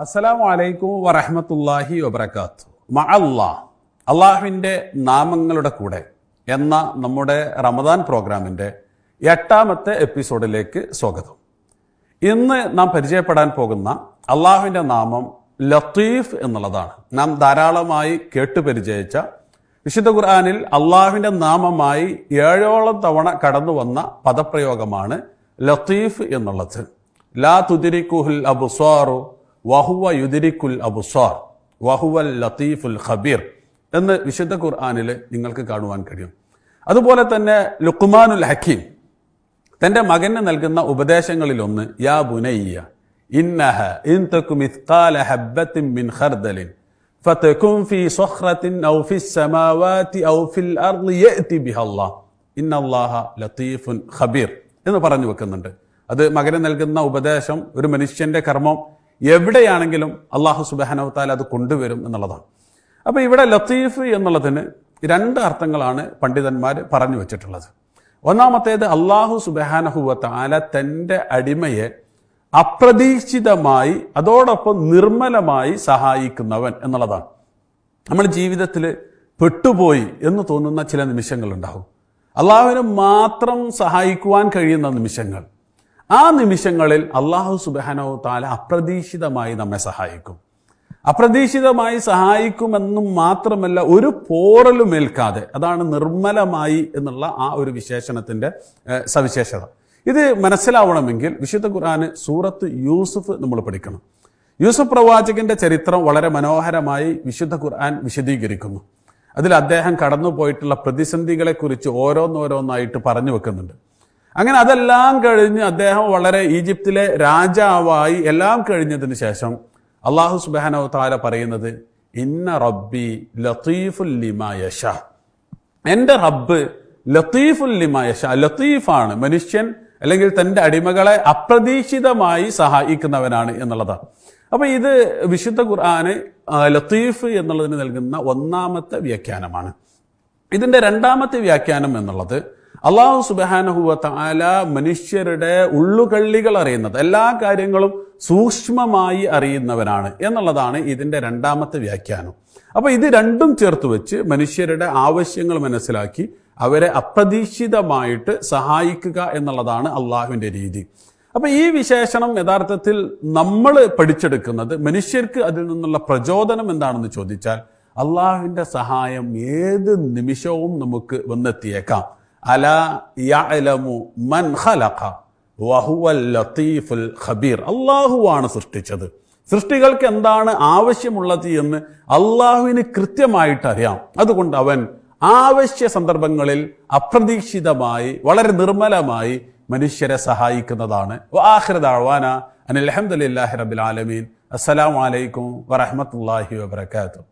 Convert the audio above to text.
അസ്സലാമു അലൈക്കും വറഹ്മത്തുള്ളാഹി വബറകാതുഹു. മഅല്ലാഹ്, അള്ളാഹുവിൻ്റെ നാമങ്ങളുടെ കൂടെ എന്ന നമ്മുടെ റമദാൻ പ്രോഗ്രാമിൻ്റെ 8ാമത്തെ എപ്പിസോഡിലേക്ക് സ്വാഗതം. ഇന്ന് നാം പരിചയപ്പെടാൻ പോകുന്ന അള്ളാഹുവിൻ്റെ നാമം ലത്തീഫ് എന്നുള്ളതാണ്. നാം ധാരാളമായി കേട്ടുപരിചയിച്ച വിശുദ്ധ ഖുർആനിൽ അള്ളാഹുവിൻ്റെ നാമമായി 7ഓളം തവണ കടന്നു വന്ന പദപ്രയോഗമാണ് ലത്തീഫ് എന്നുള്ളത്. ലാ തുദ്രിക്കുഹുൽ അബ്സാറു വഹുവ യുദ്രിക്കുൽ അബ്സാർ വഹുവൽ ലത്തീഫുൽ ഖബീർ എന്ന് വിശുദ്ധ ഖുർആനിൽ നിങ്ങൾക്ക് കാണുവാൻ കഴിയും. അതുപോലെ തന്നെ ലുഖ്മാനുൽ ഹക്കീം തൻ്റെ മകന് നൽകുന്ന ഉപദേശങ്ങളിലൊന്ന് യാ ബുനയ്യ ഇന്നഹ ഇൻ തകു മിസ്ഖാല ഹബ്ബത്തിൻ മിൻ ഖർദലിൻ ഫതകുൻ ഫീ സഖറത്തിൻ ഔ ഫിസ് സമാവാതി ഔ ഫിൽ അർളി യഅതി ബിഹല്ലാഹ് ഇന്നല്ലാഹ ലത്തീഫുൻ ഖബീർ എന്ന് പറഞ്ഞു വെക്കുന്നുണ്ട്. അത് മകന് നൽകുന്ന ഉപദേശം ഒരു മനുഷ്യന്റെ കർമ്മം എവിടെയാണെങ്കിലും അള്ളാഹു സുബ്ഹാനഹു വ തആല അത് കൊണ്ടുവരും എന്നുള്ളതാണ്. അപ്പോൾ ഇവിടെ ലത്തീഫ് എന്നുള്ളതിന് 2 അർത്ഥങ്ങളാണ് പണ്ഡിതന്മാർ പറഞ്ഞു വെച്ചിട്ടുള്ളത്. ഒന്നാമത്തേത് അള്ളാഹു സുബ്ഹാനഹു വ തആല തൻ്റെ അടിമയെ അപ്രതീക്ഷിതമായി അതോടൊപ്പം നിർമ്മലമായി സഹായിക്കുന്നവൻ എന്നുള്ളതാണ്. നമ്മൾ ജീവിതത്തിൽ പെട്ടുപോയി എന്ന് തോന്നുന്ന ചില നിമിഷങ്ങളുണ്ടാവും. അള്ളാഹുവിനെ മാത്രം സഹായിക്കുവാൻ കഴിയുന്ന നിമിഷങ്ങൾ. ആ നിമിഷങ്ങളിൽ അള്ളാഹു സുബ്ഹാനഹു വ തആല അപ്രതീക്ഷിതമായി നമ്മെ സഹായിക്കും. അപ്രതീക്ഷിതമായി സഹായിക്കുമെന്നും മാത്രമല്ല, ഒരു പോറലുമേൽക്കാതെ. അതാണ് നിർമ്മലമായി എന്നുള്ള ആ ഒരു വിശേഷണത്തിന്റെ സവിശേഷത. ഇത് മനസ്സിലാവണമെങ്കിൽ വിശുദ്ധ ഖുർആന് സൂറത്ത് യൂസുഫ് നമ്മൾ പഠിക്കണം. യൂസുഫ് പ്രവാചകന്റെ ചരിത്രം വളരെ മനോഹരമായി വിശുദ്ധ ഖുർആൻ വിശദീകരിക്കുന്നു. അതിൽ അദ്ദേഹം കടന്നുപോയിട്ടുള്ള പ്രതിസന്ധികളെക്കുറിച്ച് ഓരോന്നോരോന്നായിട്ട് പറഞ്ഞു വെക്കുന്നുണ്ട്. അങ്ങനെ അതെല്ലാം കഴിഞ്ഞ് അദ്ദേഹം വളരെ ഈജിപ്തിലെ രാജാവായി എല്ലാം കഴിഞ്ഞതിന് ശേഷം അള്ളാഹു സുബ്ഹാനഹു വ തആല പറയുന്നത് ഇന്ന റബ്ബി ലത്തീഫുൽ ലിമാ യശാ. എൻ്റെ റബ്ബ് ലത്തീഫുൽ ലിമാ യശാ. ലത്തീഫാണ്, മനുഷ്യൻ അല്ലെങ്കിൽ തൻ്റെ അടിമകളെ അപ്രതീക്ഷിതമായി സഹായിക്കുന്നവനാണ് എന്നുള്ളതാണ്. അപ്പൊ ഇത് വിശുദ്ധ ഖുർആന് ലത്തീഫ് എന്നുള്ളതിന് നൽകുന്ന 1ാമത്തെ വ്യാഖ്യാനമാണ്. ഇതിന്റെ 2ാമത്തെ വ്യാഖ്യാനം എന്നുള്ളത് അള്ളാഹു സുബ്ഹാനഹു വ തആല മനുഷ്യരുടെ ഉള്ളുകള്ളികൾ അറിയുന്നത്, എല്ലാ കാര്യങ്ങളും സൂക്ഷ്മമായി അറിയുന്നവനാണ് എന്നുള്ളതാണ് ഇതിന്റെ 2ാമത്തെ വ്യാഖ്യാനം. അപ്പൊ ഇത് രണ്ടും ചേർത്ത് വെച്ച് മനുഷ്യരുടെ ആവശ്യങ്ങൾ മനസ്സിലാക്കി അവരെ അപ്രതീക്ഷിതമായിട്ട് സഹായിക്കുക എന്നുള്ളതാണ് അള്ളാഹുവിന്റെ രീതി. അപ്പൊ ഈ വിശേഷണം യഥാർത്ഥത്തിൽ നമ്മൾ പഠിച്ചെടുക്കുന്നത്, മനുഷ്യർക്ക് അതിൽ നിന്നുള്ള പ്രചോദനം എന്താണെന്ന് ചോദിച്ചാൽ അള്ളാഹുവിന്റെ സഹായം ഏത് നിമിഷവും നമുക്ക് വന്നെത്തിയേക്കാം. അലാ യഅലമു മൻ ഖലഖ വഹുവൽ ലത്തീഫുൽ ഖബീർ. അള്ളാഹുവാണ് സൃഷ്ടിച്ചത്. സൃഷ്ടികൾക്ക് എന്താണ് ആവശ്യമുള്ളത് എന്ന് അള്ളാഹുവിന് കൃത്യമായിട്ട് അറിയാം. അതുകൊണ്ട് അവൻ ആവശ്യ സന്ദർഭങ്ങളിൽ അപ്രതീക്ഷിതമായി വളരെ നിർമ്മലമായി മനുഷ്യരെ സഹായിക്കുന്നതാണ്. വആഖിറു ദഅ്വാനാ അനിൽ ഹംദുലില്ലാഹി റബ്ബിൽ ആലമീൻ. അസ്സലാമു അലൈക്കും വറഹ്മത്തുള്ളാഹി വബറകാതുഹു.